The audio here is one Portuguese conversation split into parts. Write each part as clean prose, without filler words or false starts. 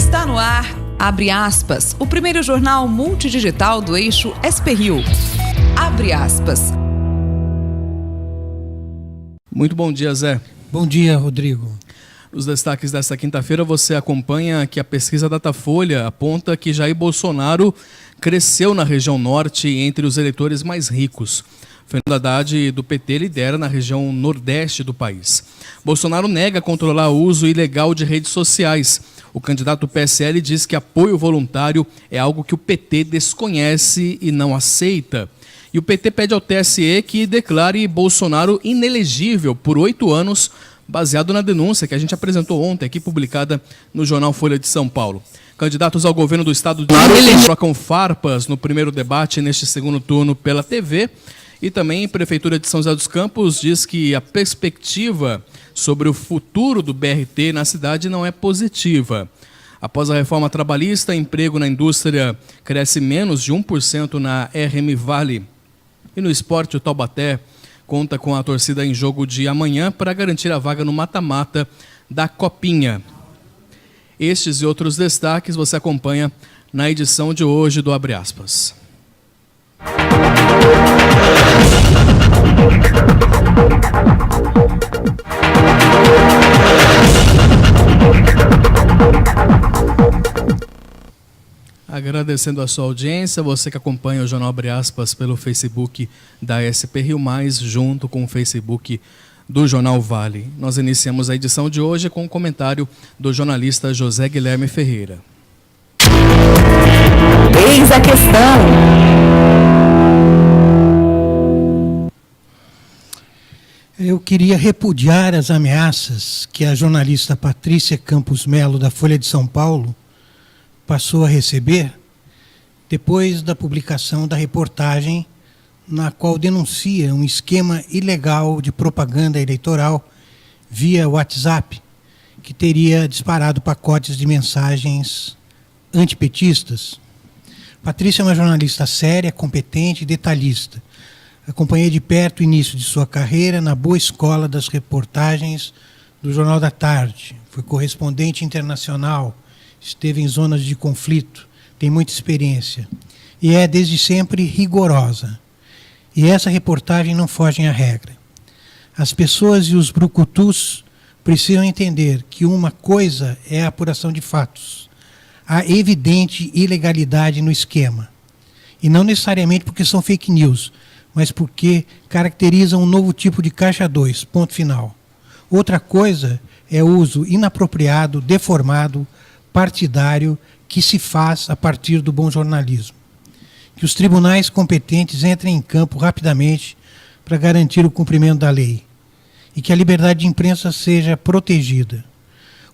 Está no ar, Abre Aspas, o primeiro jornal multidigital do eixo SP-Rio. Abre Aspas. Muito bom dia, Zé. Bom dia, Rodrigo. Nos destaques desta quinta-feira, você acompanha que a pesquisa Datafolha aponta que Jair Bolsonaro cresceu na região norte entre os eleitores mais ricos. Fernando Haddad, do PT, lidera na região nordeste do país. Bolsonaro nega controlar o uso ilegal de redes sociais. O candidato do PSL diz que apoio voluntário é algo que o PT desconhece e não aceita. E o PT pede ao TSE que declare Bolsonaro inelegível por 8 anos, baseado na denúncia que a gente apresentou ontem, aqui publicada no jornal Folha de São Paulo. Candidatos ao governo do estado de Maranhão trocam farpas no primeiro debate neste segundo turno pela TV. E também a Prefeitura de São José dos Campos diz que a perspectiva sobre o futuro do BRT na cidade não é positiva. Após a reforma trabalhista, emprego na indústria cresce menos de 1% na RM Vale. E no esporte, o Taubaté conta com a torcida em jogo de amanhã para garantir a vaga no mata-mata da Copinha. Estes e outros destaques você acompanha na edição de hoje do Abre Aspas. Agradecendo a sua audiência, você que acompanha o Jornal Abre Aspas pelo Facebook da SP-Rio+, junto com o Facebook do Jornal Vale. Nós iniciamos a edição de hoje com um comentário do jornalista José Guilherme Ferreira. Eis a questão. Eu queria repudiar as ameaças que a jornalista Patrícia Campos Melo, da Folha de São Paulo, passou a receber depois da publicação da reportagem na qual denuncia um esquema ilegal de propaganda eleitoral via WhatsApp, que teria disparado pacotes de mensagens antipetistas. Patrícia é uma jornalista séria, competente e detalhista. Acompanhei de perto o início de sua carreira na boa escola das reportagens do Jornal da Tarde. Foi correspondente internacional, esteve em zonas de conflito, tem muita experiência. E é, desde sempre, rigorosa. E essa reportagem não foge à regra. As pessoas e os brucutus precisam entender que uma coisa é a apuração de fatos. Há evidente ilegalidade no esquema. E não necessariamente porque são fake news, mas porque caracterizam um novo tipo de caixa 2, ponto final. Outra coisa é o uso inapropriado, deformado, partidário, que se faz a partir do bom jornalismo. Que os tribunais competentes entrem em campo rapidamente para garantir o cumprimento da lei. E que a liberdade de imprensa seja protegida.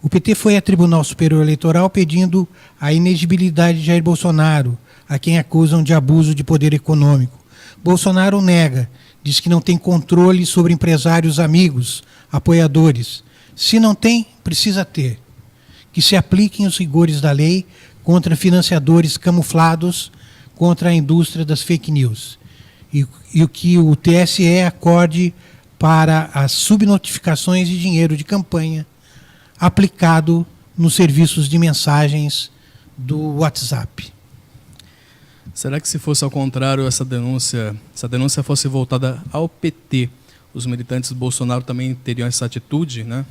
O PT foi a Tribunal Superior Eleitoral pedindo a inexigibilidade de Jair Bolsonaro, a quem acusam de abuso de poder econômico. Bolsonaro nega, diz que não tem controle sobre empresários amigos, apoiadores. Se não tem, precisa ter. Que se apliquem os rigores da lei contra financiadores camuflados, contra a indústria das fake news. E que o TSE acorde para as subnotificações de dinheiro de campanha aplicado nos serviços de mensagens do WhatsApp. Será que se fosse ao contrário se a denúncia fosse voltada ao PT, os militantes do Bolsonaro também teriam essa atitude, né?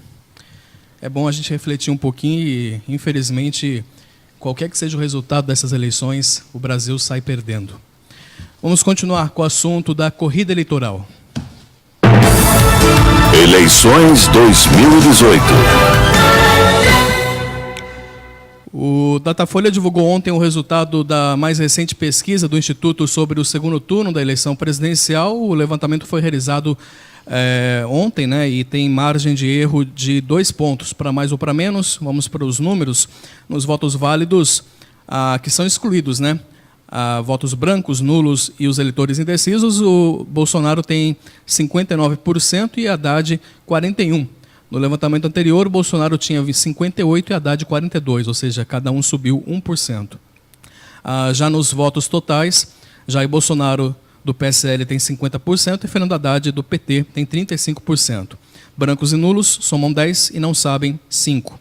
É bom a gente refletir um pouquinho e, infelizmente, qualquer que seja o resultado dessas eleições, o Brasil sai perdendo. Vamos continuar com o assunto da corrida eleitoral. Eleições 2018. O Datafolha divulgou ontem o resultado da mais recente pesquisa do Instituto sobre o segundo turno da eleição presidencial. O levantamento foi realizado ontem, né, e tem margem de erro de 2 pontos, para mais ou para menos. Vamos para os números. Nos votos válidos, que são excluídos, né, votos brancos, nulos e os eleitores indecisos, o Bolsonaro tem 59% e Haddad 41%. No levantamento anterior, o Bolsonaro tinha 58% e Haddad 42%, ou seja, cada um subiu 1%. Já nos votos totais, Jair Bolsonaro do PSL tem 50% e Fernando Haddad do PT tem 35%. Brancos e nulos somam 10% e não sabem 5%.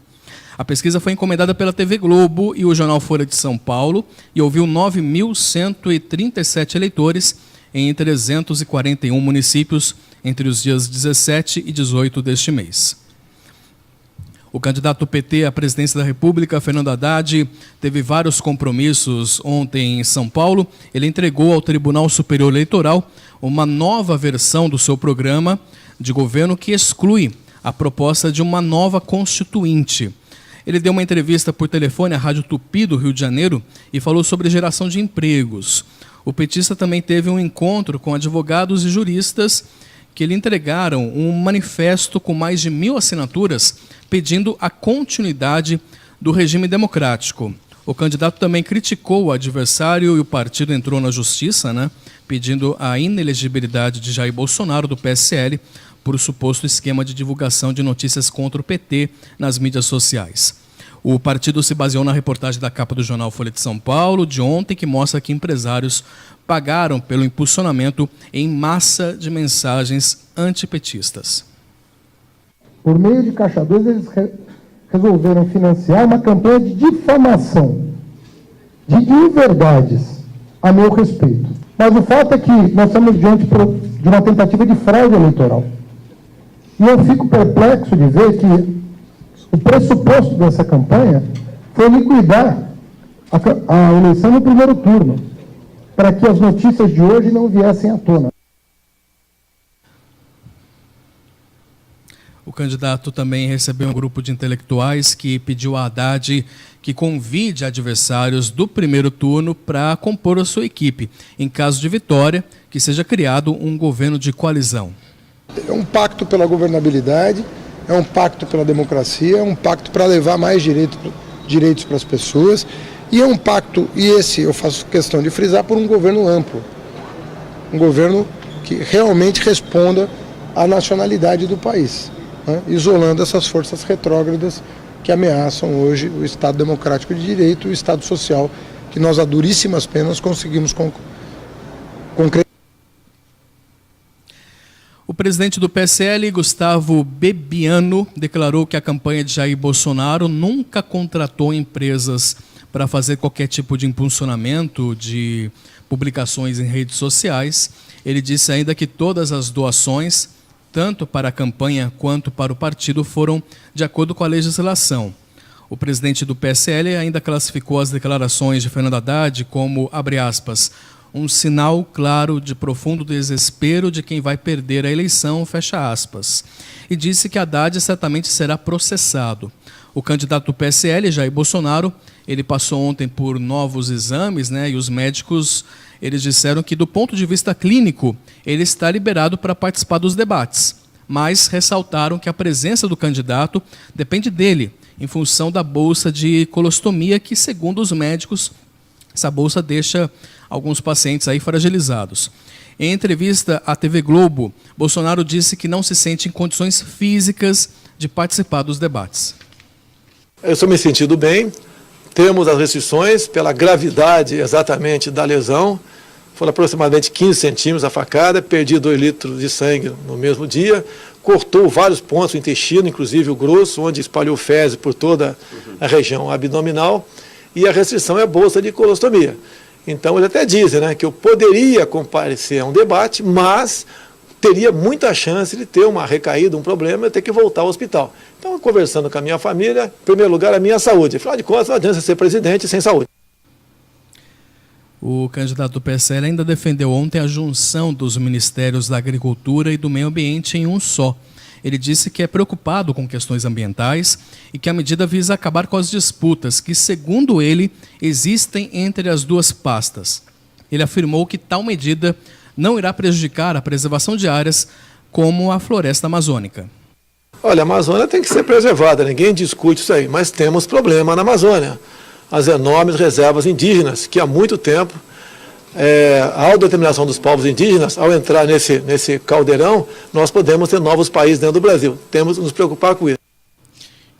A pesquisa foi encomendada pela TV Globo e o jornal Folha de São Paulo e ouviu 9.137 eleitores em 341 municípios entre os dias 17 e 18 deste mês. O candidato do PT à presidência da República, Fernando Haddad, teve vários compromissos ontem em São Paulo. Ele entregou ao Tribunal Superior Eleitoral uma nova versão do seu programa de governo que exclui a proposta de uma nova constituinte. Ele deu uma entrevista por telefone à Rádio Tupi do Rio de Janeiro e falou sobre geração de empregos. O petista também teve um encontro com advogados e juristas que lhe entregaram um manifesto com mais de 1.000 assinaturas pedindo a continuidade do regime democrático. O candidato também criticou o adversário e o partido entrou na justiça, pedindo a inelegibilidade de Jair Bolsonaro, do PSL, por suposto esquema de divulgação de notícias contra o PT nas mídias sociais. O partido se baseou na reportagem da capa do jornal Folha de São Paulo de ontem, que mostra que empresários pagaram pelo impulsionamento em massa de mensagens antipetistas. Por meio de Caixa 2, eles resolveram financiar uma campanha de difamação, de inverdades a meu respeito. Mas o fato é que nós estamos diante de uma tentativa de fraude eleitoral. E eu fico perplexo de ver que o pressuposto dessa campanha foi liquidar a eleição no primeiro turno, para que as notícias de hoje não viessem à tona. O candidato também recebeu um grupo de intelectuais que pediu a Haddad que convide adversários do primeiro turno para compor a sua equipe. Em caso de vitória, que seja criado um governo de coalizão. É um pacto pela governabilidade, é um pacto pela democracia, é um pacto para levar mais direitos para as pessoas, e é um pacto, e esse eu faço questão de frisar, por um governo amplo. Um governo que realmente responda à nacionalidade do país, isolando essas forças retrógradas que ameaçam hoje o Estado democrático de direito e o Estado social, que nós, a duríssimas penas, conseguimos concretizar. O presidente do PSL, Gustavo Bebiano, declarou que a campanha de Jair Bolsonaro nunca contratou empresas para fazer qualquer tipo de impulsionamento de publicações em redes sociais. Ele disse ainda que todas as doações, tanto para a campanha quanto para o partido, foram de acordo com a legislação. O presidente do PSL ainda classificou as declarações de Fernando Haddad como, abre aspas, um sinal claro de profundo desespero de quem vai perder a eleição, fecha aspas. E disse que Haddad certamente será processado. O candidato do PSL, Jair Bolsonaro, ele passou ontem por novos exames, e os médicos eles disseram que, do ponto de vista clínico, ele está liberado para participar dos debates, mas ressaltaram que a presença do candidato depende dele, em função da bolsa de colostomia, que, segundo os médicos, essa bolsa deixa alguns pacientes aí fragilizados. Em entrevista à TV Globo, Bolsonaro disse que não se sente em condições físicas de participar dos debates. Eu estou me sentindo bem, temos as restrições pela gravidade exatamente da lesão, foram aproximadamente 15 centímetros a facada, perdi 2 litros de sangue no mesmo dia, cortou vários pontos do intestino, inclusive o grosso, onde espalhou fezes por toda a região abdominal, e a restrição é a bolsa de colostomia. Então, eles até dizem que eu poderia comparecer a um debate, mas teria muita chance de ter uma recaída, um problema, e ter que voltar ao hospital. Então, conversando com a minha família, em primeiro lugar, a minha saúde. Afinal de contas, não adianta ser presidente sem saúde. O candidato do PSL ainda defendeu ontem a junção dos Ministérios da Agricultura e do Meio Ambiente em um só. Ele disse que é preocupado com questões ambientais e que a medida visa acabar com as disputas que, segundo ele, existem entre as duas pastas. Ele afirmou que tal medida não irá prejudicar a preservação de áreas como a floresta amazônica. Olha, a Amazônia tem que ser preservada, ninguém discute isso aí, mas temos problema na Amazônia. As enormes reservas indígenas, que há muito tempo, a autodeterminação dos povos indígenas, ao entrar nesse caldeirão, nós podemos ter novos países dentro do Brasil. Temos que nos preocupar com isso.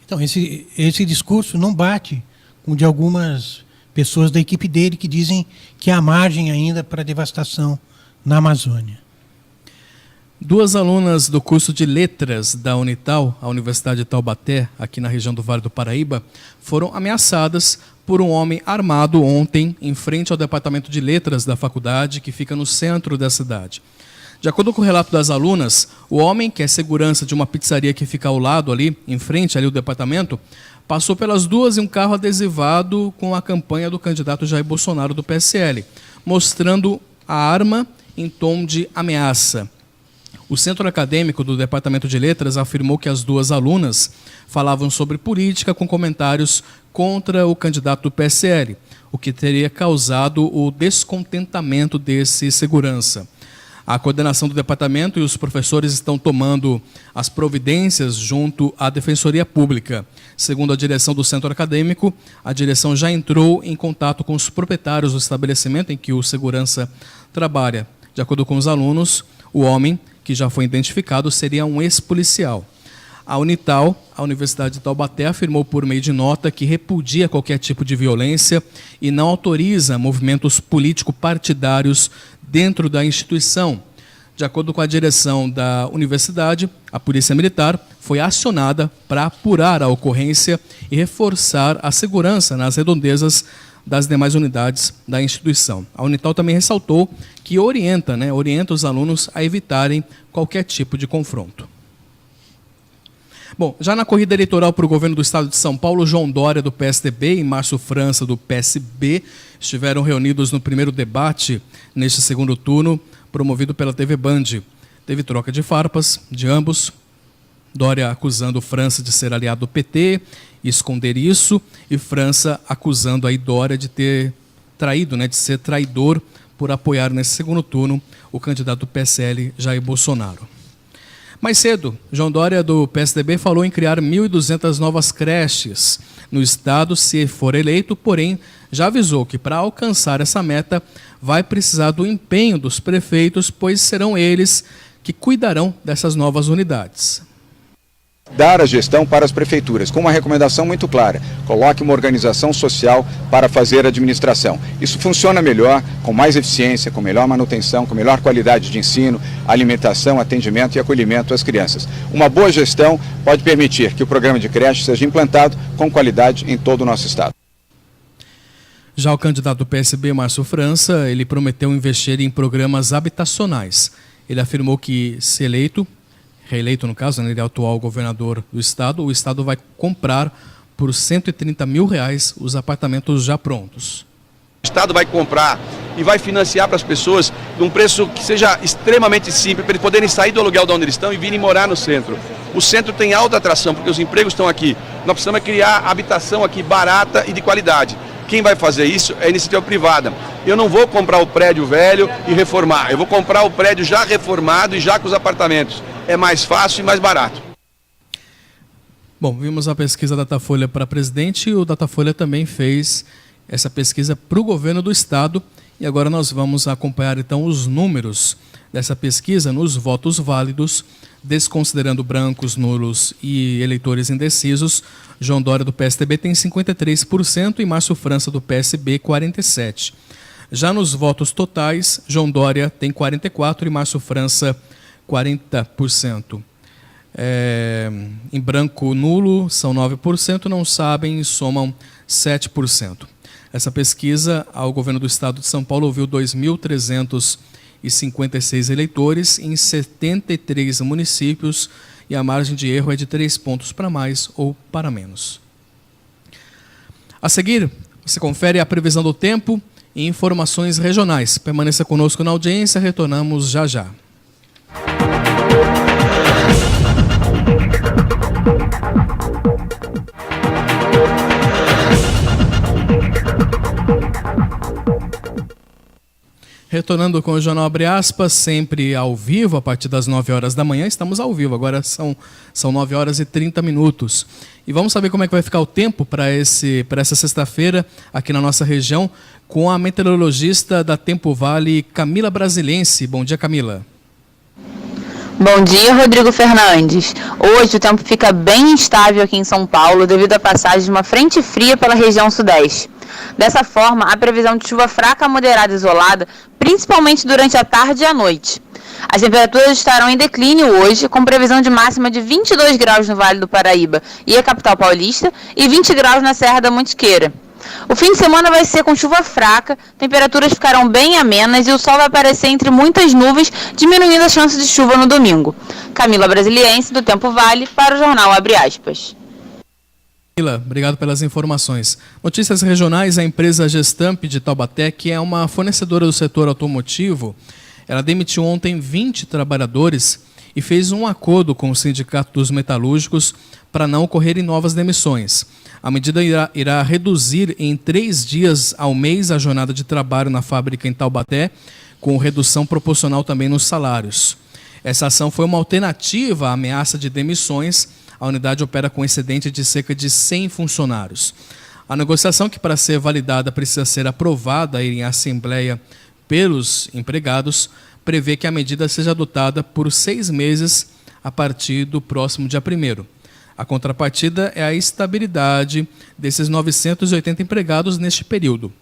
Então, esse discurso não bate com o de algumas pessoas da equipe dele que dizem que há margem ainda para devastação na Amazônia. Duas alunas do curso de Letras da Unital, a Universidade de Taubaté, aqui na região do Vale do Paraíba, foram ameaçadas por um homem armado ontem em frente ao departamento de Letras da faculdade, que fica no centro da cidade. De acordo com o relato das alunas, o homem, que é segurança de uma pizzaria que fica ao lado ali, em frente ali o departamento, passou pelas duas em um carro adesivado com a campanha do candidato Jair Bolsonaro do PSL, mostrando a arma em tom de ameaça. O centro acadêmico do Departamento de Letras afirmou que as duas alunas falavam sobre política com comentários contra o candidato do PSL, o que teria causado o descontentamento desse segurança. A coordenação do departamento e os professores estão tomando as providências junto à Defensoria Pública. Segundo a direção do centro acadêmico, a direção já entrou em contato com os proprietários do estabelecimento em que o segurança trabalha. De acordo com os alunos, o homem, que já foi identificado, seria um ex-policial. A Unital, a Universidade de Taubaté, afirmou por meio de nota que repudia qualquer tipo de violência e não autoriza movimentos político-partidários dentro da instituição. De acordo com a direção da universidade, a Polícia Militar foi acionada para apurar a ocorrência e reforçar a segurança nas redondezas das demais unidades da instituição. A Unital também ressaltou que orienta os alunos a evitarem qualquer tipo de confronto. Bom, já na corrida eleitoral para o governo do estado de São Paulo, João Dória, do PSDB, e Márcio França, do PSB, estiveram reunidos no primeiro debate neste segundo turno, promovido pela TV Band. Teve troca de farpas de ambos, Dória acusando França de ser aliado do PT e esconder isso, e França acusando aí Dória de ter traído, de ser traidor por apoiar nesse segundo turno o candidato do PSL, Jair Bolsonaro. Mais cedo, João Dória, do PSDB, falou em criar 1.200 novas creches no estado se for eleito, porém já avisou que para alcançar essa meta vai precisar do empenho dos prefeitos, pois serão eles que cuidarão dessas novas unidades. Dar a gestão para as prefeituras, com uma recomendação muito clara: coloque uma organização social para fazer a administração. Isso funciona melhor, com mais eficiência, com melhor manutenção, com melhor qualidade de ensino, alimentação, atendimento e acolhimento às crianças. Uma boa gestão pode permitir que o programa de creche seja implantado com qualidade em todo o nosso estado. Já o candidato do PSB, Márcio França, ele prometeu investir em programas habitacionais. Ele afirmou que, se eleito, reeleito no caso, ele é o atual governador do estado, o estado vai comprar por R$130 mil os apartamentos já prontos. O estado vai comprar e vai financiar para as pessoas num preço que seja extremamente simples, para eles poderem sair do aluguel de onde eles estão e virem morar no centro. O centro tem alta atração, porque os empregos estão aqui. Nós precisamos criar habitação aqui barata e de qualidade. Quem vai fazer isso é a iniciativa privada. Eu não vou comprar o prédio velho e reformar, eu vou comprar o prédio já reformado e já com os apartamentos. É mais fácil e mais barato. Bom, vimos a pesquisa Datafolha para presidente e o Datafolha também fez essa pesquisa para o governo do estado. E agora nós vamos acompanhar então os números dessa pesquisa nos votos válidos, desconsiderando brancos, nulos e eleitores indecisos. João Dória, do PSDB, tem 53% e Márcio França, do PSB, 47%. Já nos votos totais, João Dória tem 44% e Márcio França, 40%. Em branco nulo são 9%, não sabem somam 7%. Essa pesquisa ao governo do estado de São Paulo ouviu 2.356 eleitores em 73 municípios e a margem de erro é de 3 pontos para mais ou para menos. A seguir, você confere a previsão do tempo e informações regionais. Permaneça conosco na audiência, retornamos já já. Retornando com o Jornal Abre Aspas, sempre ao vivo, a partir das 9 horas da manhã. Estamos ao vivo, agora são 9 horas e 30 minutos. E vamos saber como é que vai ficar o tempo para essa sexta-feira aqui na nossa região, com a meteorologista da Tempo Vale, Camila Brasilense. Bom dia, Camila. Bom dia, Rodrigo Fernandes. Hoje o tempo fica bem instável aqui em São Paulo devido à passagem de uma frente fria pela região sudeste. Dessa forma, a previsão de chuva fraca a moderada isolada, principalmente durante a tarde e a noite. As temperaturas estarão em declínio hoje, com previsão de máxima de 22 graus no Vale do Paraíba e a capital paulista e 20 graus na Serra da Mantiqueira. O fim de semana vai ser com chuva fraca, temperaturas ficarão bem amenas e o sol vai aparecer entre muitas nuvens, diminuindo a chance de chuva no domingo. Camila Brasiliense, do Tempo Vale, para o jornal Abre Aspas. Camila, obrigado pelas informações. Notícias regionais, a empresa Gestamp de Taubaté, que é uma fornecedora do setor automotivo, ela demitiu ontem 20 trabalhadores e fez um acordo com o Sindicato dos Metalúrgicos para não ocorrerem novas demissões. A medida irá reduzir em 3 dias ao mês a jornada de trabalho na fábrica em Taubaté, com redução proporcional também nos salários. Essa ação foi uma alternativa à ameaça de demissões. A unidade opera com excedente de cerca de 100 funcionários. A negociação, que para ser validada precisa ser aprovada em assembleia pelos empregados, prevê que a medida seja adotada por 6 meses a partir do próximo dia 1º. A contrapartida é a estabilidade desses 980 empregados neste período.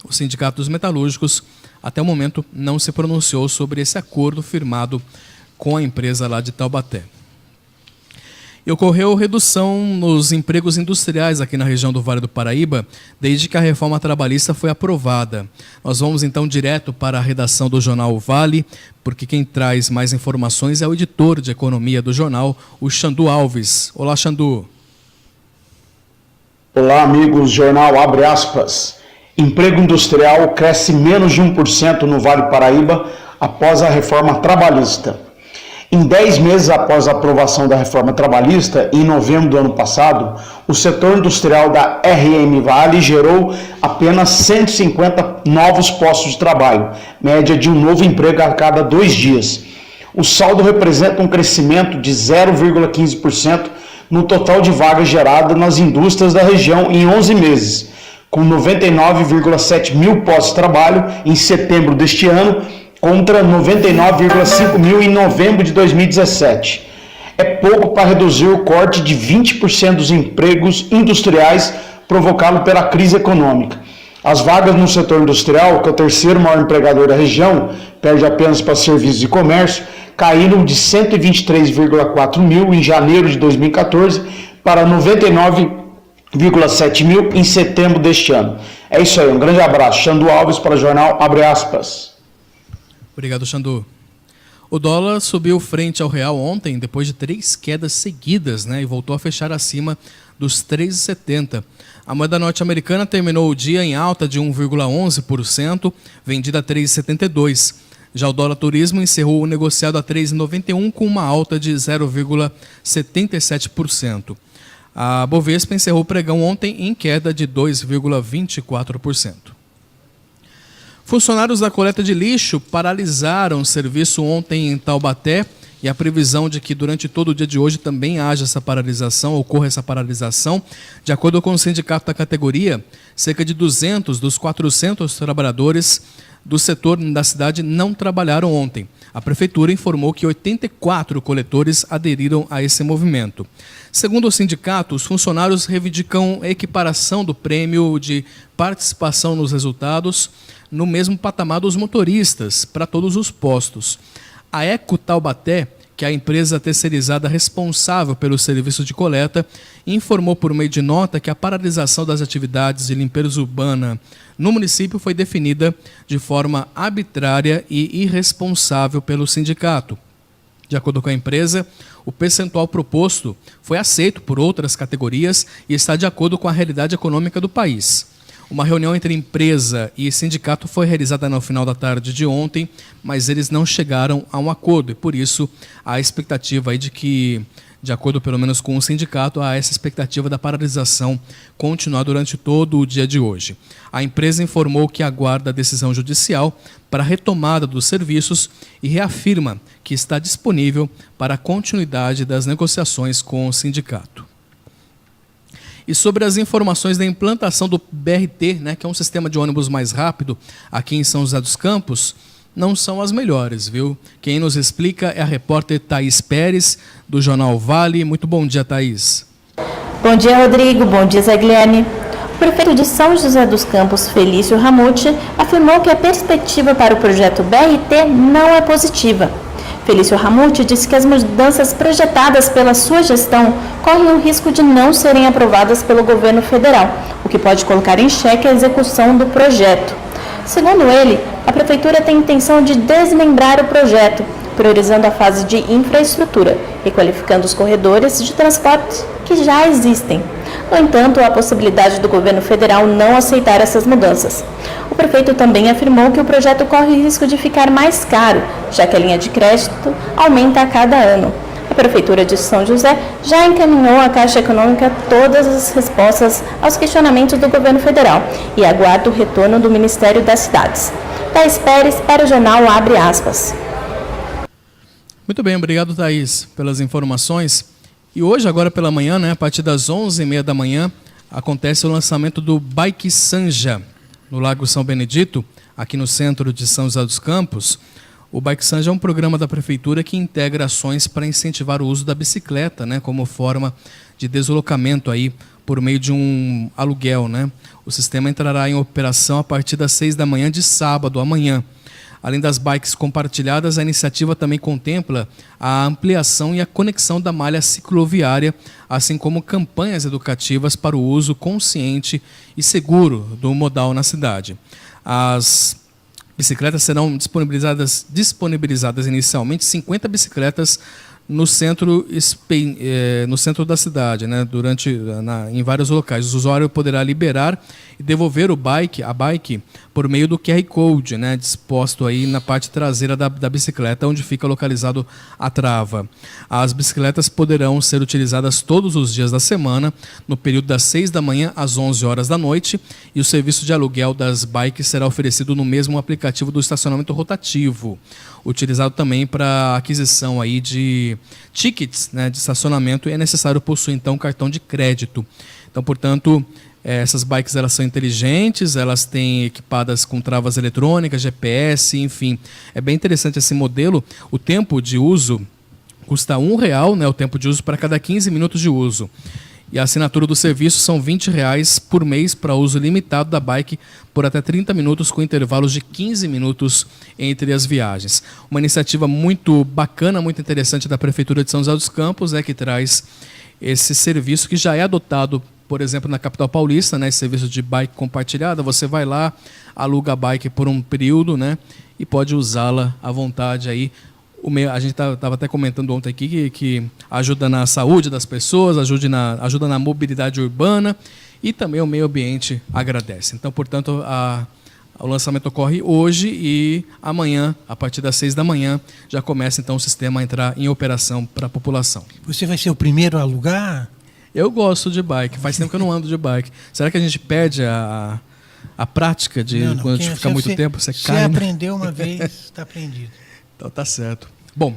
O Sindicato dos Metalúrgicos, até o momento, não se pronunciou sobre esse acordo firmado com a empresa lá de Taubaté. E ocorreu redução nos empregos industriais aqui na região do Vale do Paraíba, desde que a reforma trabalhista foi aprovada. Nós vamos então direto para a redação do jornal Vale, porque quem traz mais informações é o editor de economia do jornal, o Xandu Alves. Olá, Xandu. Olá, amigos, jornal Abre Aspas. Emprego industrial cresce menos de 1% no Vale do Paraíba após a reforma trabalhista. Em 10 meses após a aprovação da reforma trabalhista, em novembro do ano passado, o setor industrial da RM Vale gerou apenas 150 novos postos de trabalho, média de um novo emprego a cada 2 dias. O saldo representa um crescimento de 0,15% no total de vagas geradas nas indústrias da região em 11 meses, com 99,7 mil postos de trabalho em setembro deste ano, contra 99,5 mil em novembro de 2017. É pouco para reduzir o corte de 20% dos empregos industriais provocado pela crise econômica. As vagas no setor industrial, que é o terceiro maior empregador da região, perde apenas para serviços e comércio, caíram de 123,4 mil em janeiro de 2014 para 99,7 mil em setembro deste ano. É isso aí, um grande abraço. Xandu Alves para o jornal Abre Aspas. Obrigado, Xandu. O dólar subiu frente ao real ontem, depois de 3 quedas seguidas, e voltou a fechar acima dos 3,70. A moeda norte-americana terminou o dia em alta de 1,11%, vendida a 3,72. Já o dólar turismo encerrou o negociado a 3,91, com uma alta de 0,77%. A Bovespa encerrou o pregão ontem em queda de 2,24%. Funcionários da coleta de lixo paralisaram o serviço ontem em Taubaté e a previsão de que durante todo o dia de hoje também haja essa paralisação, ocorra essa paralisação. De acordo com o sindicato da categoria, cerca de 200 dos 400 trabalhadores do setor da cidade não trabalharam ontem. A prefeitura informou que 84 coletores aderiram a esse movimento. Segundo o sindicato, os funcionários reivindicam a equiparação do prêmio de participação nos resultados no mesmo patamar dos motoristas, para todos os postos. A Eco Taubaté, que é a empresa terceirizada responsável pelo serviço de coleta, informou por meio de nota que a paralisação das atividades de limpeza urbana no município foi definida de forma arbitrária e irresponsável pelo sindicato. De acordo com a empresa, o percentual proposto foi aceito por outras categorias e está de acordo com a realidade econômica do país. Uma reunião entre empresa e sindicato foi realizada no final da tarde de ontem, mas eles não chegaram a um acordo e, por isso, há a expectativa aí de que, de acordo pelo menos com o sindicato, há essa expectativa da paralisação continuar durante todo o dia de hoje. A empresa informou que aguarda a decisão judicial para a retomada dos serviços e reafirma que está disponível para a continuidade das negociações com o sindicato. E sobre as informações da implantação do BRT, que é um sistema de ônibus mais rápido aqui em São José dos Campos, não são as melhores, viu? Quem nos explica é a repórter Thaís Pérez, do Jornal Vale. Muito bom dia, Thaís. Bom dia, Rodrigo. Bom dia, Zé Guilherme. O prefeito de São José dos Campos, Felício Ramute, afirmou que a perspectiva para o projeto BRT não é positiva. Felício Ramute disse que as mudanças projetadas pela sua gestão correm o risco de não serem aprovadas pelo governo federal, o que pode colocar em xeque a execução do projeto. Segundo ele, a Prefeitura tem intenção de desmembrar o projeto, priorizando a fase de infraestrutura e qualificando os corredores de transporte que já existem. No entanto, há a possibilidade do governo federal não aceitar essas mudanças. O prefeito também afirmou que o projeto corre risco de ficar mais caro, já que a linha de crédito aumenta a cada ano. A Prefeitura de São José já encaminhou à Caixa Econômica todas as respostas aos questionamentos do governo federal e aguarda o retorno do Ministério das Cidades. Thaís Pérez para o jornal Abre Aspas. Muito bem, obrigado, Thaís, pelas informações. E hoje, agora pela manhã, a partir das 11h30 da manhã, acontece o lançamento do Bike Sanja, no Lago São Benedito, aqui no centro de São José dos Campos. O Bike Sanja é um programa da Prefeitura que integra ações para incentivar o uso da bicicleta, como forma de deslocamento aí por meio de um aluguel. O sistema entrará em operação a partir das 6 da manhã de sábado, amanhã. Além das bikes compartilhadas, a iniciativa também contempla a ampliação e a conexão da malha cicloviária, assim como campanhas educativas para o uso consciente e seguro do modal na cidade. As bicicletas serão disponibilizadas inicialmente 50 bicicletas no centro da cidade, em vários locais. O usuário poderá liberar e devolver a bike por meio do QR Code, disposto aí na parte traseira da bicicleta, onde fica localizado a trava. As bicicletas poderão ser utilizadas todos os dias da semana, no período das 6 da manhã às 11 horas da noite, e o serviço de aluguel das bikes será oferecido no mesmo aplicativo do estacionamento rotativo, utilizado também para aquisição aí de tickets de estacionamento, e é necessário possuir então cartão de crédito. Então, portanto, essas bikes elas são inteligentes, elas têm equipadas com travas eletrônicas, GPS, enfim. É bem interessante esse modelo. O tempo de uso custa R$1, o tempo de uso para cada 15 minutos de uso. E a assinatura do serviço são R$20 por mês para uso limitado da bike por até 30 minutos, com intervalos de 15 minutos entre as viagens. Uma iniciativa muito bacana, muito interessante da Prefeitura de São José dos Campos, que traz esse serviço que já é adotado, por exemplo, na capital paulista, esse serviço de bike compartilhada. Você vai lá, aluga a bike por um período, e pode usá-la à vontade aí. A gente estava até comentando ontem aqui que ajuda na saúde das pessoas, ajuda na mobilidade urbana, e também o meio ambiente agradece. Então, portanto, o lançamento ocorre hoje e amanhã, a partir das 6 da manhã, já começa então o sistema a entrar em operação para a população. Você vai ser o primeiro a alugar? Eu gosto de bike, faz tempo que eu não ando de bike. Será que a gente perde a prática de quando a gente fica muito tempo, você cai? Você aprendeu uma vez, está aprendido. Então tá certo. Bom,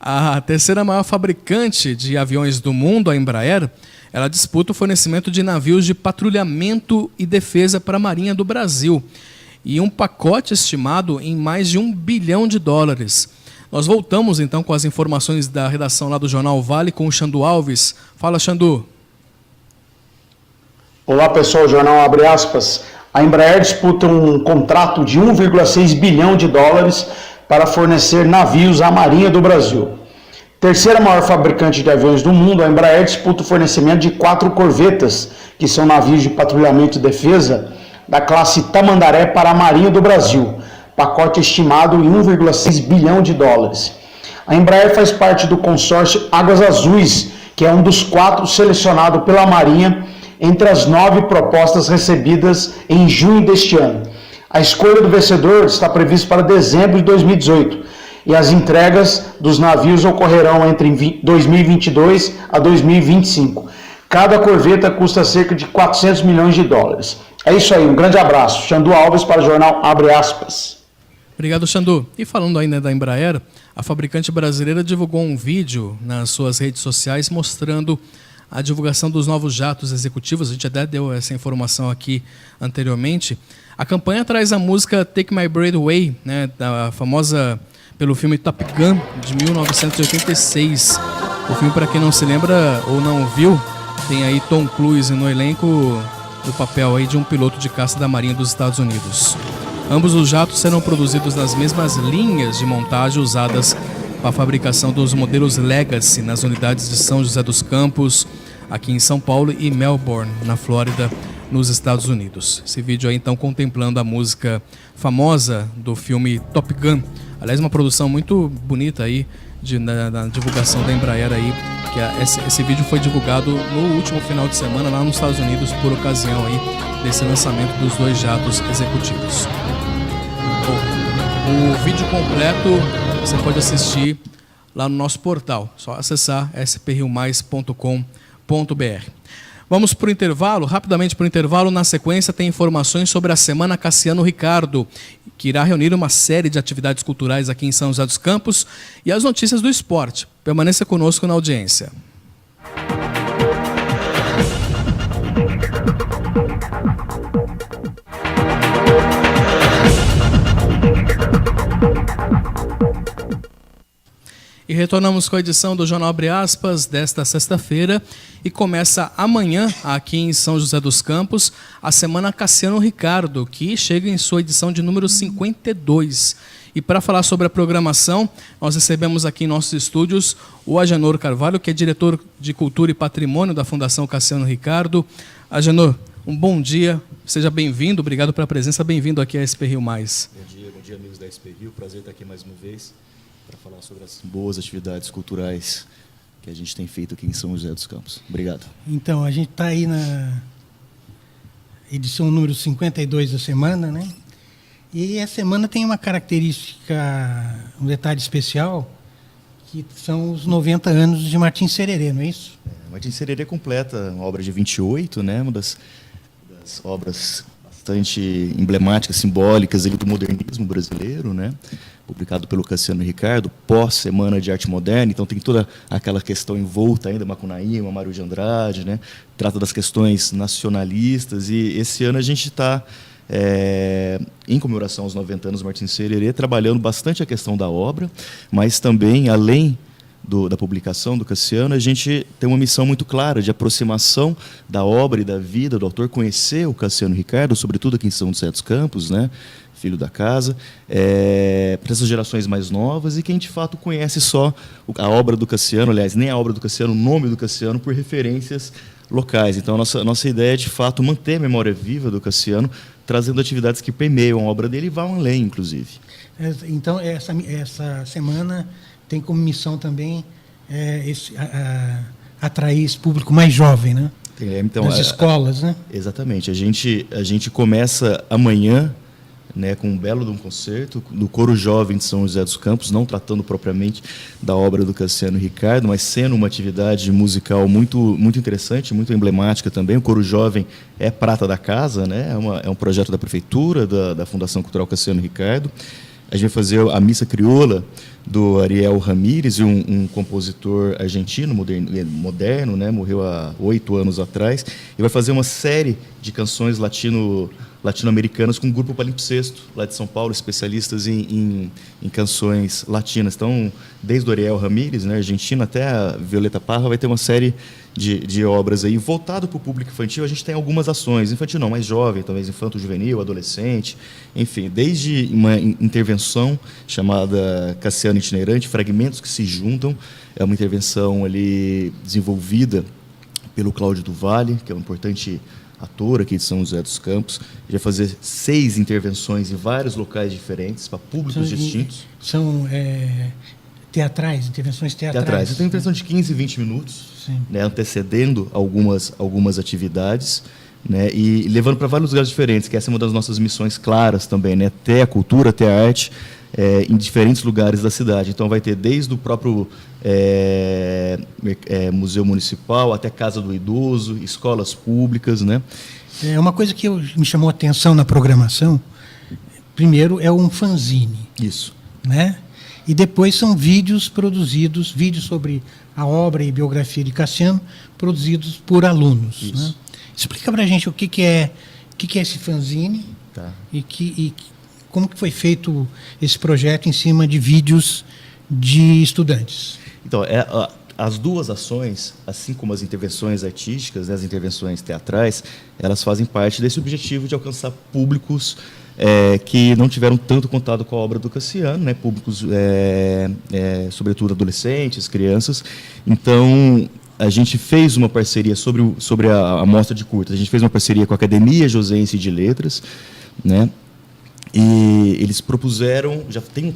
a terceira maior fabricante de aviões do mundo, a Embraer, ela disputa o fornecimento de navios de patrulhamento e defesa para a Marinha do Brasil, e um pacote estimado em mais de $1 bilhão. Nós voltamos então com as informações da redação lá do Jornal Vale com o Xandu Alves. Fala, Xandu. Olá, pessoal, o Jornal Abre Aspas. A Embraer disputa um contrato de $1,6 bilhão para fornecer navios à Marinha do Brasil. Terceira maior fabricante de aviões do mundo, a Embraer disputa o fornecimento de 4 corvetas, que são navios de patrulhamento e defesa, da classe Tamandaré para a Marinha do Brasil, pacote estimado em $1,6 bilhão. A Embraer faz parte do consórcio Águas Azuis, que é um dos 4 selecionado pela Marinha entre as 9 propostas recebidas em junho deste ano. A escolha do vencedor está prevista para dezembro de 2018 e as entregas dos navios ocorrerão entre 2022 a 2025. Cada corveta custa cerca de $400 milhões. É isso aí, um grande abraço. Xandu Alves para o Jornal Abre Aspas. Obrigado, Xandu. E falando ainda da Embraer, a fabricante brasileira divulgou um vídeo nas suas redes sociais mostrando a divulgação dos novos jatos executivos. A gente até deu essa informação aqui anteriormente. A campanha traz a música Take My Breath Away, da famosa pelo filme Top Gun, de 1986. O filme, para quem não se lembra ou não viu, tem aí Tom Cruise no elenco, no papel aí de um piloto de caça da Marinha dos Estados Unidos. Ambos os jatos serão produzidos nas mesmas linhas de montagem usadas com a fabricação dos modelos Legacy nas unidades de São José dos Campos, aqui em São Paulo, e Melbourne, na Flórida, nos Estados Unidos. Esse vídeo aí, então, contemplando a música famosa do filme Top Gun. Aliás, uma produção muito bonita aí, na divulgação da Embraer aí, que esse vídeo foi divulgado no último final de semana lá nos Estados Unidos, por ocasião aí desse lançamento dos 2 jatos executivos. Bom, o vídeo completo você pode assistir lá no nosso portal, só acessar sprriomais.com.br. Vamos para o intervalo, rapidamente para o intervalo. Na sequência tem informações sobre a Semana Cassiano Ricardo, que irá reunir uma série de atividades culturais aqui em São José dos Campos, e as notícias do esporte. Permaneça conosco na audiência. E retornamos com a edição do Jornal Abre Aspas desta sexta-feira, e começa amanhã, aqui em São José dos Campos, a Semana Cassiano Ricardo, que chega em sua edição de número 52. E para falar sobre a programação, nós recebemos aqui em nossos estúdios o Agenor Carvalho, que é diretor de Cultura e Patrimônio da Fundação Cassiano Ricardo. Agenor, um bom dia, seja bem-vindo, obrigado pela presença, bem-vindo aqui à SP Rio Mais. Bom dia amigos da SP Rio, prazer estar aqui mais uma vez para falar sobre as boas atividades culturais que a gente tem feito aqui em São José dos Campos. Obrigado. Então, a gente está aí na edição número 52 da semana, né? E a semana tem uma característica, um detalhe especial, que são os 90 anos de Martim Sererê, não é isso? Martim Sererê completa uma obra de 28, né? Uma das obras bastante emblemáticas, simbólicas ali do modernismo brasileiro, né? Publicado pelo Cassiano Ricardo, pós-Semana de Arte Moderna, então tem toda aquela questão envolta ainda, Macunaíma, Mário de Andrade, né? Trata das questões nacionalistas, e esse ano a gente está, em comemoração aos 90 anos do Martim Sererê, trabalhando bastante a questão da obra, mas também, além da publicação do Cassiano, a gente tem uma missão muito clara de aproximação da obra e da vida do autor, conhecer o Cassiano Ricardo, sobretudo aqui em São José dos Campos, né? Filho da casa, para essas gerações mais novas, e quem de fato conhece só a obra do Cassiano, aliás, nem a obra do Cassiano, o nome do Cassiano, por referências locais. Então, a nossa ideia é, de fato, manter a memória viva do Cassiano, trazendo atividades que permeiam a obra dele e vão além, inclusive. Então, essa semana tem como missão também atrair esse público mais jovem, né? Então, nas escolas, né? Exatamente. A gente começa amanhã, né, com um belo de um concerto do Coro Jovem de São José dos Campos, não tratando propriamente da obra do Cassiano Ricardo, mas sendo uma atividade musical muito, muito interessante, muito emblemática também. O Coro Jovem é prata da casa, né? É um projeto da Prefeitura, da Fundação Cultural Cassiano Ricardo. A gente vai fazer a Missa Crioula do Ariel Ramírez, um compositor argentino moderno, né? Morreu há 8 anos atrás, e vai fazer uma série de canções latino-americanas com o grupo Palimpsesto, lá de São Paulo, especialistas em canções latinas. Então, desde o Ariel Ramírez, né, argentino, até a Violeta Parra, vai ter uma série de obras aí voltado para o público infantil. A gente tem algumas ações, infantil não, mais jovem, talvez infanto-juvenil, adolescente, enfim, desde uma intervenção chamada Cassiano Itinerante, Fragmentos que se Juntam, é uma intervenção ali desenvolvida pelo Cláudio do Vale, que é um importante ator aqui de São José dos Campos. Ele vai fazer 6 intervenções em vários locais diferentes, para públicos distintos. São teatrais, intervenções teatrais. Tem intervenção de 15, 20 minutos, né, antecedendo algumas atividades, né, e levando para vários lugares diferentes, que essa é uma das nossas missões claras também, né, ter a cultura, ter a arte em diferentes lugares da cidade. Então vai ter desde o próprio Museu Municipal até Casa do Idoso, escolas públicas, né? Uma coisa que me chamou a atenção na programação, primeiro é um fanzine. Isso. Né? E depois são vídeos produzidos, vídeos sobre a obra e biografia de Cassiano, produzidos por alunos. Isso. Né? Explica para a gente o que é esse fanzine. Tá. E como que foi feito esse projeto em cima de vídeos de estudantes. Então, as duas ações, assim como as intervenções artísticas, né, as intervenções teatrais, elas fazem parte desse objetivo de alcançar públicos que não tiveram tanto contato com a obra do Cassiano, né, públicos, sobretudo adolescentes, crianças. Então, a gente fez uma parceria sobre a mostra de curtas. A gente fez uma parceria com a Academia Josense de Letras, né? E eles propuseram,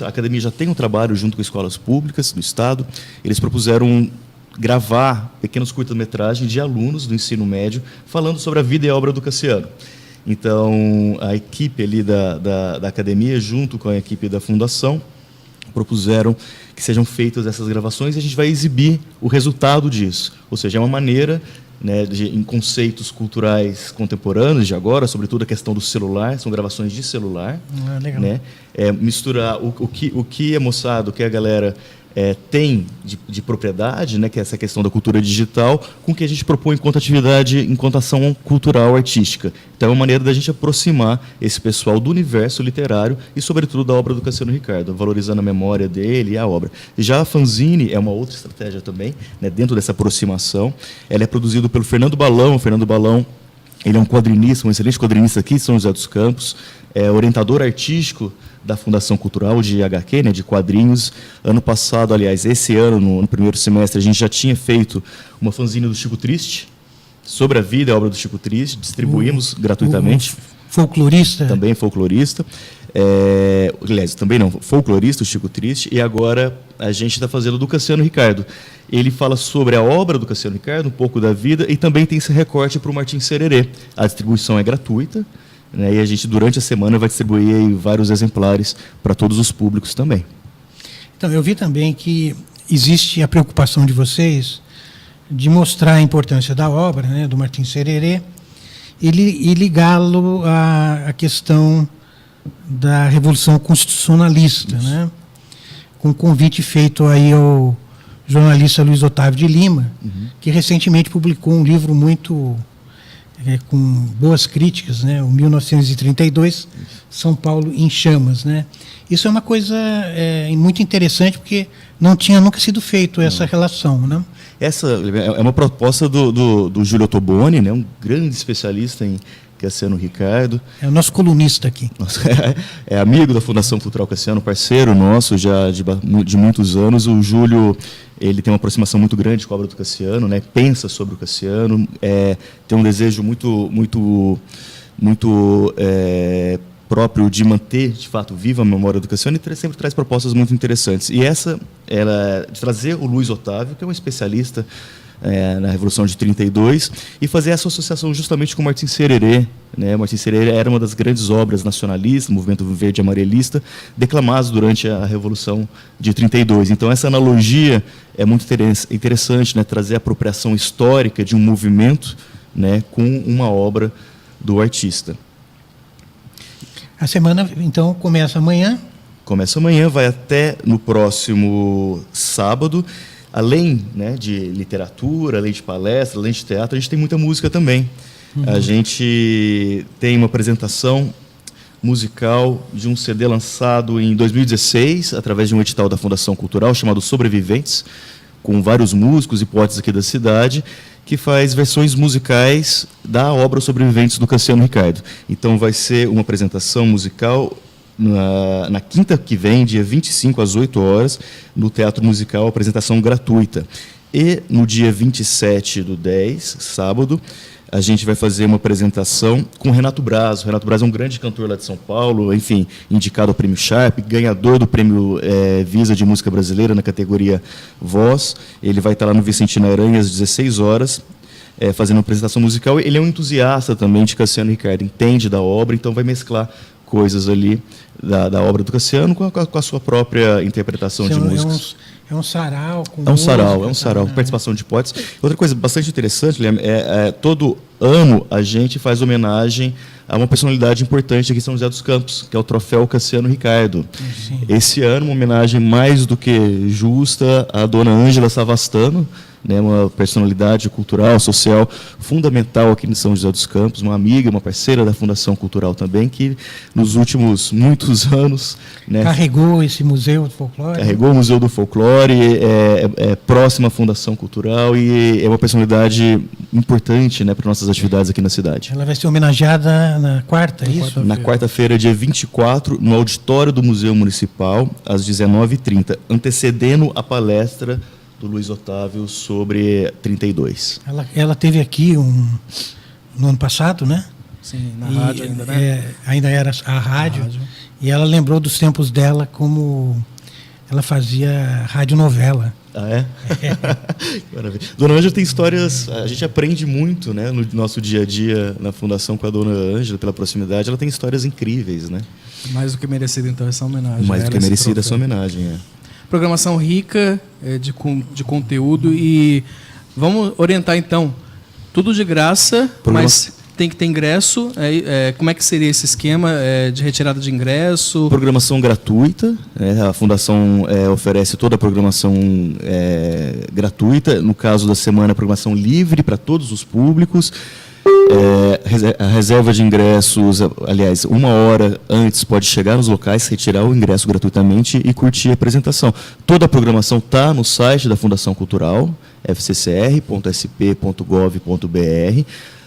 a academia já tem um trabalho junto com escolas públicas do Estado, eles propuseram gravar pequenos curtas-metragens de alunos do ensino médio falando sobre a vida e a obra do Cassiano. Então, a equipe ali da academia, junto com a equipe da fundação, propuseram que sejam feitas essas gravações e a gente vai exibir o resultado disso. Ou seja, é uma maneira, né, em conceitos culturais contemporâneos de agora, sobretudo a questão do celular, são gravações de celular, legal. Né, misturar o que a moçada, o que a galera tem de propriedade, né, que é essa questão da cultura digital, com o que a gente propõe enquanto atividade, enquanto ação cultural artística. Então, é uma maneira da gente aproximar esse pessoal do universo literário e, sobretudo, da obra do Cassiano Ricardo, valorizando a memória dele e a obra. Já a fanzine é uma outra estratégia também, né, dentro dessa aproximação. Ela é produzida pelo Fernando Balão. O Fernando Balão, ele é um quadrinista, um excelente quadrinista aqui de São José dos Campos, orientador artístico da Fundação Cultural de HQ, né, de quadrinhos. Ano passado, aliás, esse ano, no primeiro semestre, a gente já tinha feito uma fanzine do Chico Triste, sobre a vida e a obra do Chico Triste, distribuímos gratuitamente. Folclorista. Também folclorista. Aliás, também não, folclorista, o Chico Triste, e agora a gente está fazendo do Cassiano Ricardo. Ele fala sobre a obra do Cassiano Ricardo, um pouco da vida, e também tem esse recorte para o Martim Sererê. A distribuição é gratuita, né, e a gente, durante a semana, vai distribuir aí vários exemplares para todos os públicos também. Então, eu vi também que existe a preocupação de vocês de mostrar a importância da obra, né, do Martim Sererê, e ligá-lo à questão da Revolução Constitucionalista, né, com um convite feito aí ao jornalista Luiz Otávio de Lima, que recentemente publicou um livro muito... com boas críticas, né? O 1932, São Paulo em Chamas, né? Isso é uma coisa muito interessante, porque não tinha nunca sido feito essa relação, né? Essa é uma proposta do Júlio Ottoboni, né? Um grande especialista em Cassiano Ricardo. É o nosso colunista aqui. É amigo da Fundação Cultural Cassiano, parceiro nosso já de muitos anos. O Júlio, ele tem uma aproximação muito grande com a obra do Cassiano, né? Pensa sobre o Cassiano, tem um desejo muito próprio de manter, de fato, viva a memória do Cassiano, e sempre traz propostas muito interessantes. E essa, de trazer o Luiz Otávio, que é um especialista na Revolução de 32, e fazer essa associação justamente com o Martim Sererê, né? Martim Sererê era uma das grandes obras nacionalistas, movimento verde amarelista, declamadas durante a Revolução de 32. Então, essa analogia é muito interessante, né? Trazer a apropriação histórica de um movimento, né, com uma obra do artista. A semana, então, começa amanhã? Começa amanhã, vai até no próximo sábado. Além, né, de literatura, além de palestra, além de teatro, a gente tem muita música também. A gente tem uma apresentação musical de um CD lançado em 2016, através de um edital da Fundação Cultural, chamado Sobreviventes, com vários músicos e poetas aqui da cidade, que faz versões musicais da obra Sobreviventes do Cassiano Ricardo. Então, vai ser uma apresentação musical na quinta que vem, dia 25, às 8 horas, no Teatro Musical, apresentação gratuita. E no dia 27/10, sábado, a gente vai fazer uma apresentação com o Renato Braz. O Renato Braz é um grande cantor lá de São Paulo, enfim, indicado ao Prêmio Sharp, ganhador do Prêmio Visa de Música Brasileira na categoria Voz. Ele vai estar lá no Vicentino Aranha às 16 horas, fazendo uma apresentação musical. Ele é um entusiasta também de Cassiano Ricardo, entende da obra, então vai mesclar coisas ali da obra do Cassiano com a sua própria interpretação de músicas. É um sarau. É um sarau, participação de poetas. Outra coisa bastante interessante, Guilherme, todo ano a gente faz homenagem a uma personalidade importante aqui em São José dos Campos, que é o Troféu Cassiano Ricardo. Sim. Esse ano, uma homenagem mais do que justa à dona Ângela Savastano, né, uma personalidade cultural, social, fundamental aqui em São José dos Campos, uma amiga, uma parceira da Fundação Cultural também, que nos últimos muitos anos, né, carregou esse Museu do Folclore. Carregou o Museu do Folclore, é próxima à Fundação Cultural e é uma personalidade importante, né, para nossas atividades aqui na cidade. Ela vai ser homenageada na quarta, é isso? Na quarta-feira, dia 24, no auditório do Museu Municipal, às 19h30, antecedendo a palestra do Luiz Otávio sobre 32. Ela teve aqui no ano passado, né? Sim, na rádio ainda, né? Ainda era a rádio. E ela lembrou dos tempos dela como ela fazia radionovela. Ah, é? Maravilha. Dona Ângela tem histórias, a gente aprende muito, né, no nosso dia a dia na Fundação com a Dona Ângela, pela proximidade, ela tem histórias incríveis, né? Mais do que merecida, então, essa homenagem. Mais do que merecida essa homenagem, Programação rica de conteúdo e vamos orientar, então, tudo de graça, mas tem que ter ingresso. Como é que seria esse esquema de retirada de ingresso? Programação gratuita. A Fundação oferece toda a programação gratuita. No caso da semana, programação livre para todos os públicos. A reserva de ingressos, aliás, 1 hora antes pode chegar nos locais, retirar o ingresso gratuitamente e curtir a apresentação. Toda a programação está no site da Fundação Cultural, fccr.sp.gov.br,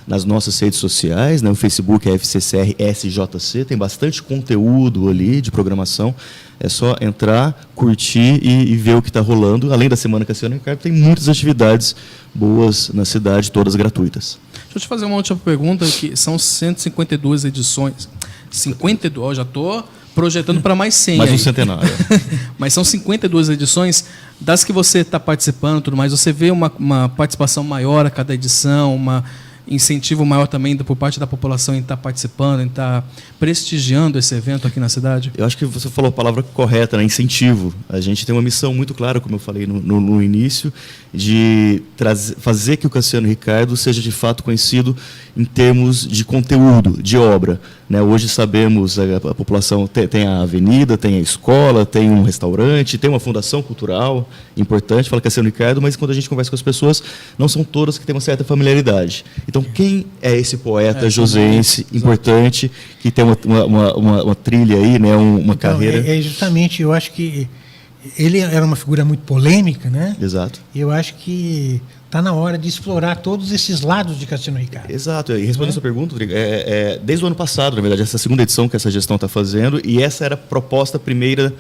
nas nossas redes sociais, né? O Facebook é FCCR SJC, tem bastante conteúdo ali de programação. É só entrar, curtir e ver o que está rolando. Além da Semana Cassiano Ricardo, tem muitas atividades boas na cidade, todas gratuitas. Deixa eu te fazer uma última pergunta, que são 152 edições. 52, já estou projetando para mais 100. Mais um centenário. Mas são 52 edições, das que você está participando, tudo mais. Você vê uma participação maior a cada edição, incentivo maior também por parte da população em estar participando, em estar prestigiando esse evento aqui na cidade? Eu acho que você falou a palavra correta, né? Incentivo. A gente tem uma missão muito clara, como eu falei no início, de fazer que o Cassiano Ricardo seja de fato conhecido em termos de conteúdo, de obra, né? Hoje sabemos, a população tem a avenida, tem a escola, tem um restaurante, tem uma fundação cultural importante, fala Cassiano Ricardo, mas quando a gente conversa com as pessoas, não são todas que têm uma certa familiaridade. Então, quem é esse poeta joseense importante, que tem uma trilha aí, né, uma carreira? Justamente, eu acho que ele era uma figura muito polêmica, né? Exato. E eu acho que está na hora de explorar todos esses lados de Cassiano Ricardo. Exato. E respondendo a sua pergunta, Rodrigo, desde o ano passado, na verdade, essa segunda edição que essa gestão está fazendo, e essa era a proposta primeira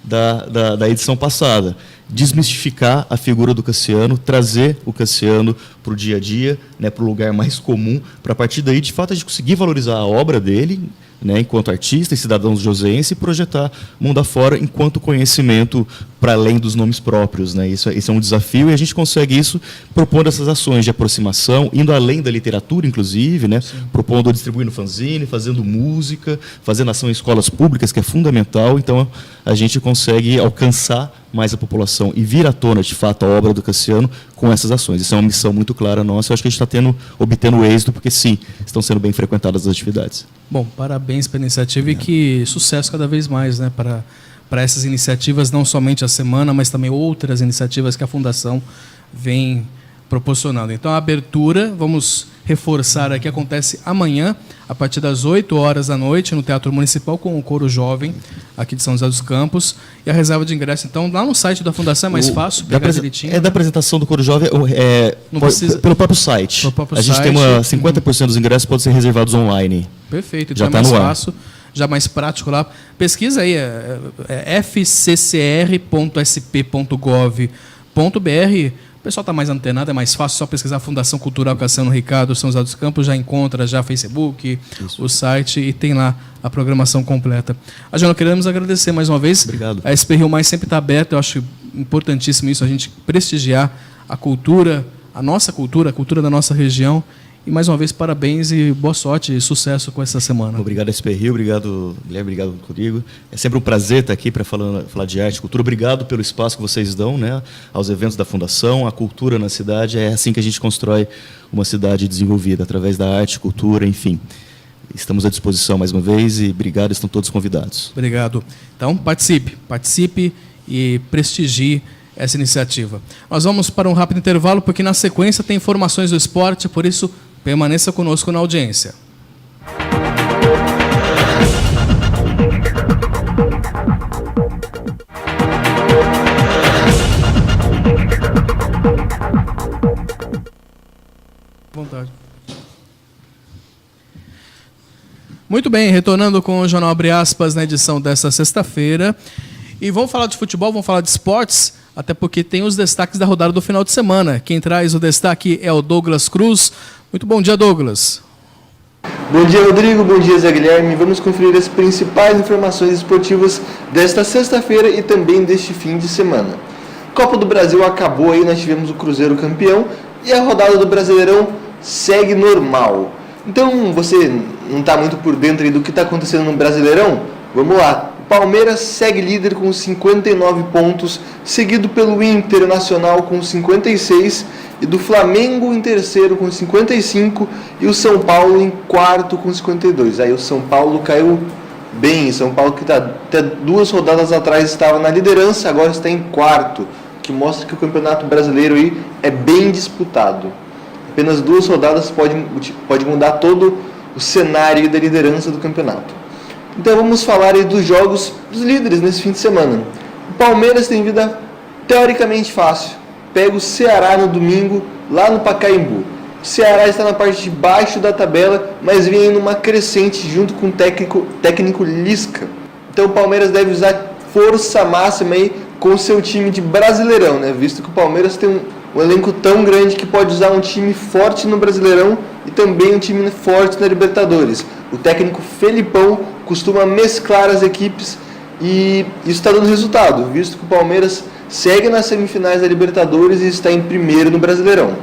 da edição passada, desmistificar a figura do Cassiano, trazer o Cassiano para o dia a dia, né, para o lugar mais comum, para a partir daí, de fato, a gente conseguir valorizar a obra dele, né, enquanto artista e cidadão joseense, e projetar mundo afora enquanto conhecimento para além dos nomes próprios, né? Isso é um desafio e a gente consegue isso propondo essas ações de aproximação, indo além da literatura, inclusive, né? Propondo, distribuindo fanzine, fazendo música, fazendo ação em escolas públicas, que é fundamental. Então, a gente consegue alcançar mais a população e vir à tona, de fato, a obra do Cassiano com essas ações. Isso é uma missão muito clara nossa. Eu acho que a gente está obtendo êxito, porque, sim, estão sendo bem frequentadas as atividades. Bom, parabéns pela iniciativa e que sucesso cada vez mais, né, para essas iniciativas, não somente a semana, mas também outras iniciativas que a Fundação vem proporcionando. Então, a abertura, vamos reforçar aqui, acontece amanhã, a partir das 8 horas da noite, no Teatro Municipal, com o Coro Jovem, aqui de São José dos Campos. E a reserva de ingresso, então, lá no site da Fundação é mais fácil, pegar direitinho. Da apresentação do Coro Jovem, pelo próprio site. A gente tem 50% dos ingressos podem ser reservados online. Perfeito, então já é mais fácil. Já mais prático lá. Pesquisa aí, fccr.sp.gov.br. O pessoal está mais antenado, é mais fácil, só pesquisar Fundação Cultural Cassiano Ricardo, São José dos Campos, já encontra já Facebook, o site, e tem lá a programação completa. Nós queremos agradecer mais uma vez. Obrigado. A SP Rio Mais sempre está aberta, eu acho importantíssimo isso, a gente prestigiar a cultura, a nossa cultura, a cultura da nossa região. E, mais uma vez, parabéns e boa sorte e sucesso com essa semana. Obrigado, SP Rio. Obrigado, Guilherme. Obrigado, Rodrigo. É sempre um prazer estar aqui para falar de arte e cultura. Obrigado pelo espaço que vocês dão, né, aos eventos da Fundação, a cultura na cidade. É assim que a gente constrói uma cidade desenvolvida, através da arte, cultura, enfim. Estamos à disposição mais uma vez e obrigado, estão todos convidados. Obrigado. Então, participe e prestigie essa iniciativa. Nós vamos para um rápido intervalo, porque na sequência tem informações do esporte, por isso permaneça conosco na audiência. Vontade. Muito bem, retornando com o Jornal Abre Aspas na edição desta sexta-feira. E vamos falar de futebol, vamos falar de esportes, até porque tem os destaques da rodada do final de semana. Quem traz o destaque é o Douglas Cruz. Muito bom dia, Douglas. Bom dia, Rodrigo. Bom dia, Zé Guilherme. Vamos conferir as principais informações esportivas desta sexta-feira e também deste fim de semana. Copa do Brasil acabou aí, nós tivemos o Cruzeiro campeão e a rodada do Brasileirão segue normal. Então, você não está muito por dentro aí do que está acontecendo no Brasileirão? Vamos lá. O Palmeiras segue líder com 59 pontos, seguido pelo Internacional com 56 e do Flamengo em terceiro com 55 e o São Paulo em quarto com 52. Aí o São Paulo caiu bem. São Paulo, que até 2 rodadas atrás estava na liderança, agora está em quarto, que mostra que o Campeonato Brasileiro aí é bem disputado. Apenas 2 rodadas pode mudar todo o cenário da liderança do campeonato. Então vamos falar aí dos jogos dos líderes nesse fim de semana. O Palmeiras tem vida teoricamente fácil. Pega o Ceará no domingo, lá no Pacaembu. O Ceará está na parte de baixo da tabela, mas vem numa crescente junto com o técnico Lisca. Então o Palmeiras deve usar força máxima aí com o seu time de Brasileirão, né? Visto que o Palmeiras tem um elenco tão grande que pode usar um time forte no Brasileirão e também um time forte na Libertadores. O técnico Felipão costuma mesclar as equipes e isso está dando resultado, visto que o Palmeiras segue nas semifinais da Libertadores e está em primeiro no Brasileirão.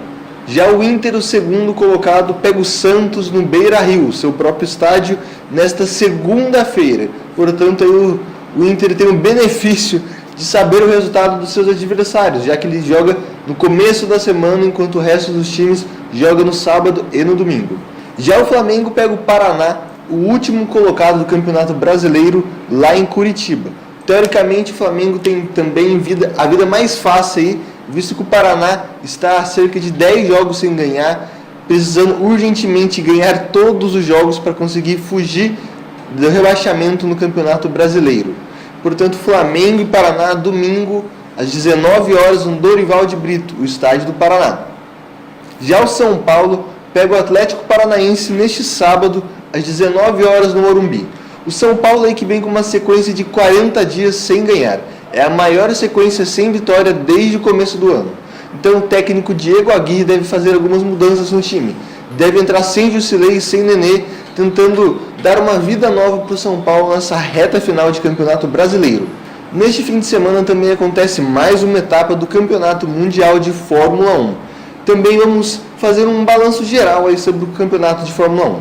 Já o Inter, o segundo colocado, pega o Santos no Beira-Rio, seu próprio estádio, nesta segunda-feira. Portanto, aí o Inter tem o benefício de saber o resultado dos seus adversários, já que ele joga no começo da semana, enquanto o resto dos times joga no sábado e no domingo. Já o Flamengo pega o Paraná, o último colocado do Campeonato Brasileiro, lá em Curitiba. Teoricamente, o Flamengo tem também a vida mais fácil aí, visto que o Paraná está a cerca de 10 jogos sem ganhar, precisando urgentemente ganhar todos os jogos para conseguir fugir do rebaixamento no Campeonato Brasileiro. Portanto, Flamengo e Paraná, domingo, às 19 horas, no Dorival de Brito, o estádio do Paraná. Já o São Paulo pega o Atlético Paranaense neste sábado, às 19 horas, no Morumbi. O São Paulo aí que vem com uma sequência de 40 dias sem ganhar. É a maior sequência sem vitória desde o começo do ano. Então o técnico Diego Aguirre deve fazer algumas mudanças no time. Deve entrar sem Jusilei e sem Nenê, tentando dar uma vida nova para o São Paulo nessa reta final de Campeonato Brasileiro. Neste fim de semana também acontece mais uma etapa do Campeonato Mundial de Fórmula 1. Também vamos fazer um balanço geral aí sobre o Campeonato de Fórmula 1.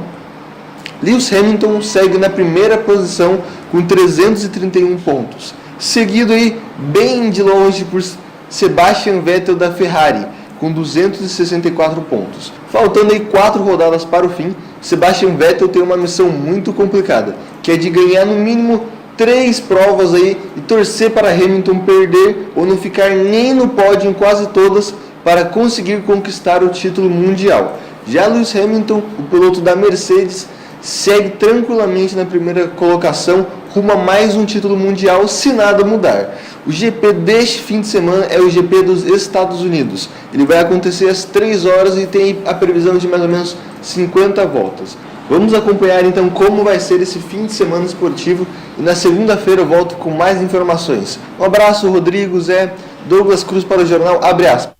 Lewis Hamilton segue na primeira posição com 331 pontos, seguido aí bem de longe por Sebastian Vettel da Ferrari, com 264 pontos. Faltando aí 4 rodadas para o fim, Sebastian Vettel tem uma missão muito complicada, que é de ganhar no mínimo 3 provas aí e torcer para Hamilton perder ou não ficar nem no pódio em quase todas para conseguir conquistar o título mundial. Já Lewis Hamilton, o piloto da Mercedes, segue tranquilamente na primeira colocação, rumo a mais um título mundial se nada mudar. O GP deste fim de semana é o GP dos Estados Unidos. Ele vai acontecer às 3 horas e tem a previsão de mais ou menos 50 voltas. Vamos acompanhar então como vai ser esse fim de semana esportivo e na segunda-feira eu volto com mais informações. Um abraço, Rodrigo, Zé, Douglas Cruz para o Jornal Abre Aspas.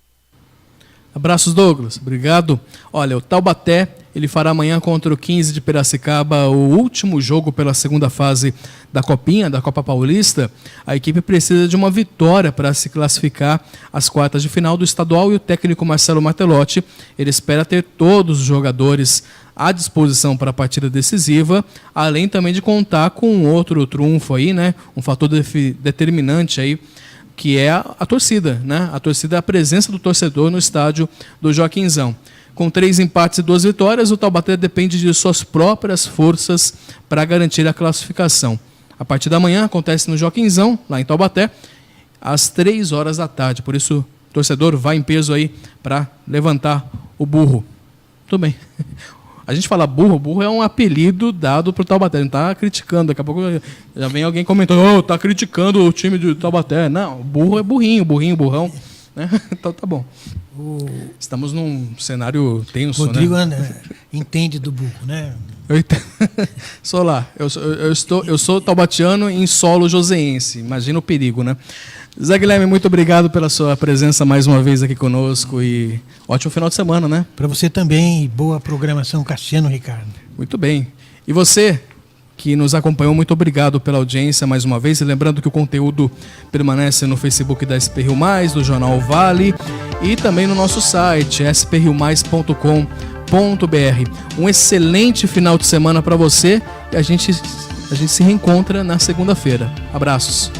Abraços, Douglas. Obrigado. Olha, o Taubaté, ele fará amanhã contra o 15 de Piracicaba o último jogo pela segunda fase da Copinha, da Copa Paulista. A equipe precisa de uma vitória para se classificar às quartas de final do estadual e o técnico Marcelo Martelotti, ele espera ter todos os jogadores à disposição para a partida decisiva, além também de contar com um outro trunfo aí, né? Um fator determinante aí, que é a torcida, né? A torcida, a presença do torcedor no estádio do Joaquinzão. Com 3 empates e 2 vitórias, o Taubaté depende de suas próprias forças para garantir a classificação. A partida da manhã acontece no Joaquinzão, lá em Taubaté, às 3 horas da tarde. Por isso, torcedor, vai em peso aí para levantar o burro. Tudo bem. A gente fala burro é um apelido dado para o Taubaté. A gente está criticando, daqui a pouco já vem alguém comentando, está criticando o time do Taubaté. Não, burro é burrinho, burrão. Né? Então tá bom. Estamos num cenário tenso, Rodrigo, né? Entende do burro, né? Sou lá. Eu sou taubatiano em solo joseense. Imagina o perigo, né? Zé Guilherme, muito obrigado pela sua presença mais uma vez aqui conosco e ótimo final de semana, né? Para você também, boa programação, Cassiano Ricardo. Muito bem. E você que nos acompanhou, muito obrigado pela audiência mais uma vez. E lembrando que o conteúdo permanece no Facebook da SP Rio Mais, do Jornal Vale e também no nosso site, spriomais.com.br. Um excelente final de semana para você e a gente se reencontra na segunda-feira. Abraços.